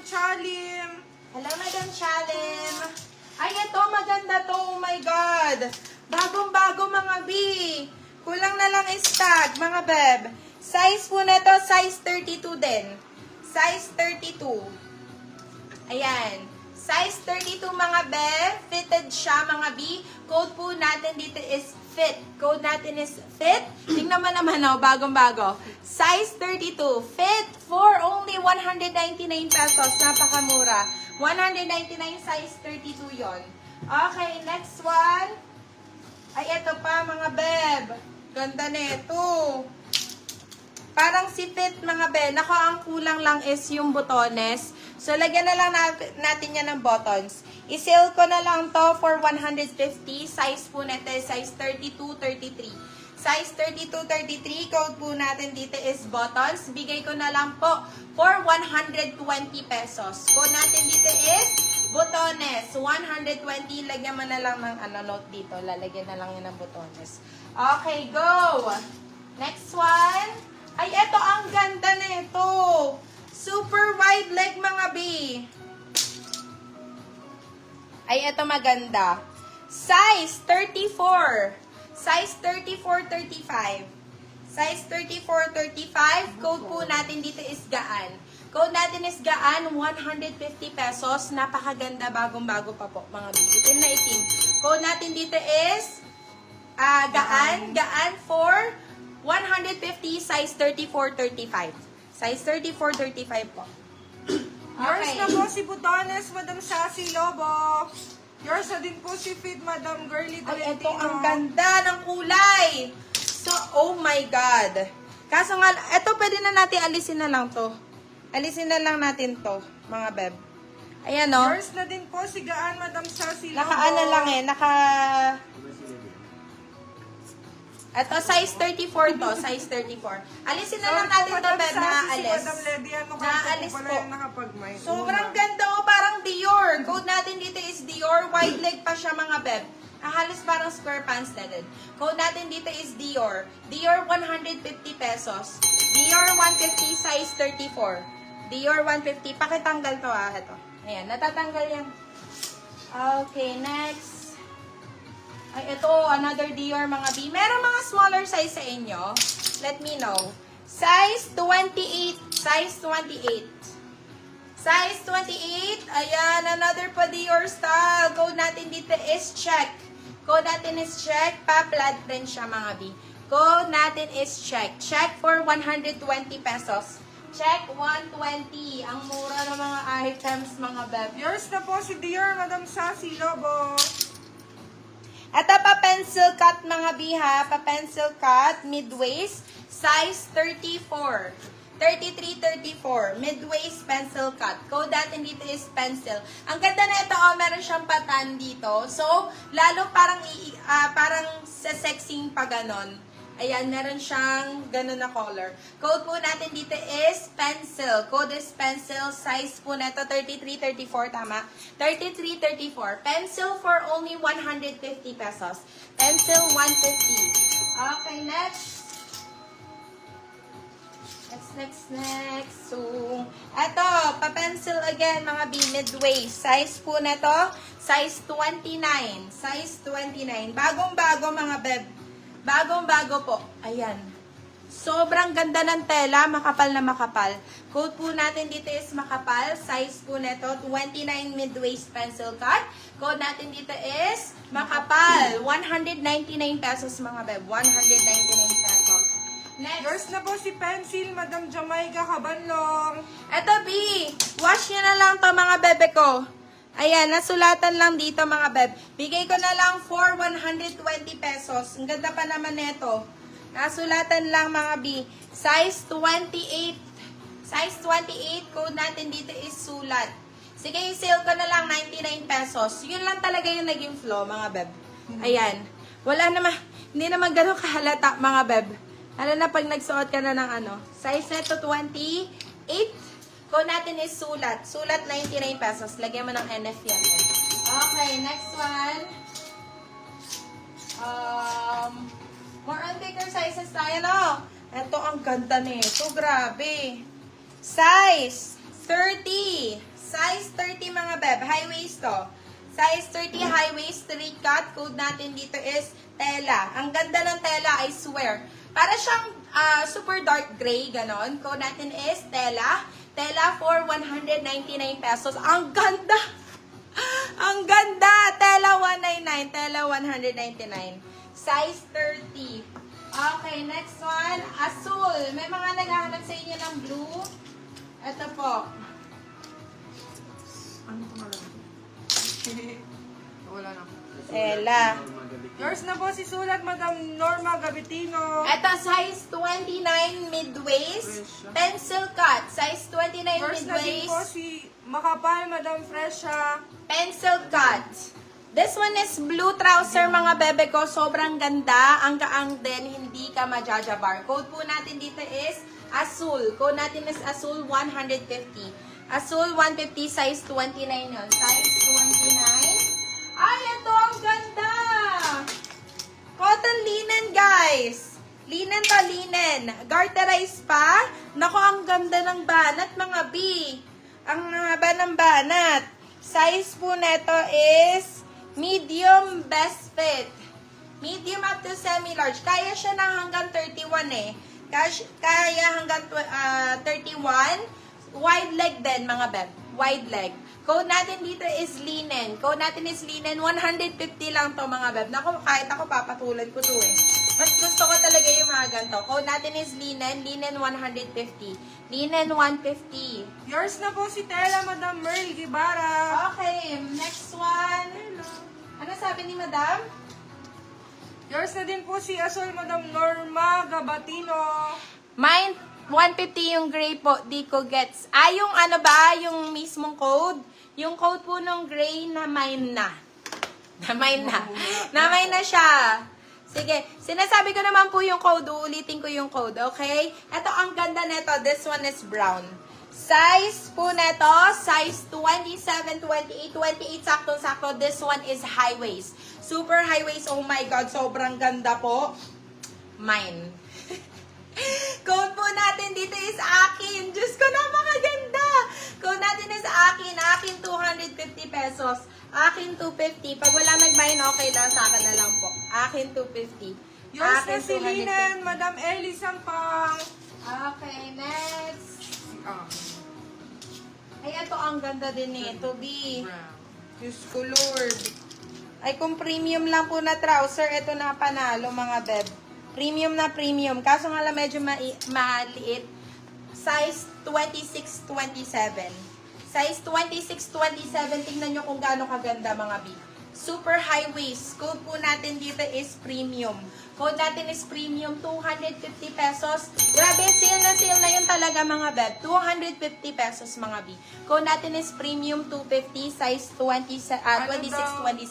Chalim. Hello, Madam Chalim. Ay, ito, maganda to. Oh my God. Bagong-bago, mga B. Kulang na lang stock, mga beb. Size po na to, size 32 din. Size 32. Ayan. Size 32, mga beb. Fitted siya, mga B. Code po natin dito is fit. Code natin is fit. Tingnan mo naman, oh, bagong-bago. Size 32. Fit for only 199 pesos. Napakamura. 199, size 32 yon. Okay, next one. Ay, ito pa, mga beb. Ganda nito. Parang si fit, mga beb. Nako, ang kulang lang is yung butones. So, lagyan na lang natin yan ng buttons. I-sale ko na lang to for 150. Size po nito is size 32, 33. Size 32, 33. Code po natin dito is buttons. Bigay ko na lang po for 120 pesos. Code natin dito is butones. 120. Lagyan mo na lang ng note dito. Lalagyan na lang yun ng butones. Okay, go! Next one. Ay, eto, ang ganda na ito. Super wide leg, mga B. Ay, eto maganda. Size 34. Size 34, 35. Size 34, 35. Code po natin dito is gaan. Code natin is gaan, 150 pesos. Napakaganda, bagong-bago pa po, mga B. Itim na itim. Code natin dito is gaan. Gaan for 150, size 34, 35. Size 34, 35 po. Yours Okay. na po si Butones, Madam Sassy Lobo. Yours na din po si Fit, Madam Girly Ay, ito Tolentino. ang ganda ng kulay. So, oh my God. Kaso nga, ito pwede na natin alisin na lang to. Alisin na lang natin to, mga beb. Ayan, no? Yours na din po si Gaan, Madam Sassy Lobo. Naka-ano lang eh, Ito, size 34 to, size 34. Alisin na lang natin to, beb, naaalis. Si Madam Ledy, ano ka Naalis po pala po. yung nakapagmay. Sobrang ganda, oh, parang Dior. Code natin dito is Dior. Wide leg pa siya, mga beb. Halos parang square pants na din. Code natin dito is Dior. Dior 150 pesos. Dior 150, size 34. Dior 150. Pakitanggal to, ito. Ayan, natatanggal yan. Okay, next. Ay, ito, another Dior, mga B. Meron mga smaller size sa inyo? Let me know. Size 28. Size 28. Size 28. Ayan, another pa Dior style. Code natin dito is check. Code natin is check. Pa-plaid print siya, mga B. Code natin is check. Check for 120 pesos. Check 120. Ang mura ng mga items, mga beb. Yours na po si Dior, Madam Sassy Lobo. Ito pa pencil cut, mga biha. Pa pencil cut, mid-waist, size 34. 33, 34. Mid-waist pencil cut. Code natin dito is pencil. Ang ganda na ito, oh, meron siyang patan dito. So, lalo parang sa sexing pa ganon. Ayan, meron siyang ganun na color. Code po natin dito is pencil. Code is pencil. Size po na ito, 33, 34, tama? 33, 34. Pencil for only 150 pesos. Pencil, 150. Okay, next. Next. So, eto, pa-pencil again, mga B, mid-waist. Size po na ito, size 29. Size 29. Bagong-bago, mga beb. Bagong-bago po. Ayan. Sobrang ganda ng tela, makapal na makapal. Code po natin dito is makapal. Size po nito, 29 mid-waist pencil cut. Code natin dito is makapal. 199 pesos, mga beb. 199 pesos. Next. Yours na po si Pencil, Madam Jamaica Cabanlong. Eto, B. Wash nyo na lang to, mga bebe ko. Ayan, nasulatan lang dito, mga beb. Bigay ko na lang for 120 pesos. Ang ganda pa naman nito. Nasulatan lang, mga B. Size 28. Size 28. Code natin dito is sulat. Sige, sale ko na lang 99 pesos. Yun lang talaga yung naging flow, mga beb. Ayan. Wala naman, hindi naman ganun kahalata, mga beb. Lalo na pag nagsuot ka na ng size neto 28. Code natin is sulat. Sulat 99 pesos. Lagyan mo ng NF yan. Okay, next one. More on bigger sizes tayo, no? Ito, ang ganda nito. Grabe. Size 30. Size 30 mga beb. High waist to. Size 30 high waist straight cut. Code natin dito is tela. Ang ganda ng tela, I swear. Para siyang super dark gray, ganon. Code natin is tela. Tela for 199 pesos. Ang ganda! Ang ganda! Tela 199. Tela 199. Size 30. Okay, next one. Azul. May mga naghahanap sa inyo ng blue. Ito po. Ano ko lang? Wala na. Tela. Yours na po si Sulat, Madam Norma Gabitino. Ito, size 29 mid-waist. Pencil cut. Size 29 Yours na din po mid-waist. si Makapal, Madam Fresha. Pencil cut. This one is blue trouser, mga bebe ko. Sobrang ganda. Ang kaang din, hindi ka majajabar. Code po natin dito is Azul. Code natin is Azul 150. Azul 150, size 29 yun. Size 29. Ay, ito ang ganda! Cotton linen, guys. Linen to linen. Garterize pa. Nako, ang ganda ng banat, mga B. Ang haba ng banat. Size po neto is medium best fit. Medium up to semi-large. Kaya siya ng hanggang 31 eh. Kaya hanggang 31. Wide leg din, mga beb. Wide leg. Code natin dito is linen. Code natin is linen. 150 lang to, mga beb. Naku, kahit ako papatulan ko to eh. Mas gusto ko talaga yung mga ganito. Code natin is linen. Linen 150. Linen 150. Yours na po si Tela, Madam Merl Guevara. Okay, next one. Ano sabi ni madam? Yours na din po si Azul, Madam Norma Gabatino. Mine, 150 yung gray po, di ko gets. Yung ano ba, yung mismong code? Yung code po nung gray na mine na. Na mine na. Na mine na siya. Sige, sinasabi ko naman po yung code, uulitin ko yung code, okay? Ito, ang ganda neto. This one is brown. Size po neto, size 27, 28, 28, sakto-sakto. This one is high waist. Super high waist, oh my God, sobrang ganda po. Mine. Code po natin dito is akin. Diyos ko, napakaganda. Code natin is akin. Akin 250 pesos. Akin 250. Pag wala nag-mine, okay lang. Sa akin na lang po. Akin 250. Yours Akin na si 250. Linen, Madam Ellie Sampang. Okay, next. Ay, ito ang ganda din nito, B. Diyos ko, Lord. Ay, kung premium lang po na trouser, ito na panalo, mga beb. Premium na premium. Kaso nga lang medyo maliit. Size 26, 27. Size 26, 27. Tingnan nyo kung gaano kaganda, mga B. Super high waist. Code po natin dito is premium. Code natin is premium. 250 pesos. Grabe, sale na yun talaga, mga beb. 250 pesos, mga B. Code natin is premium 250. Size 26, 27.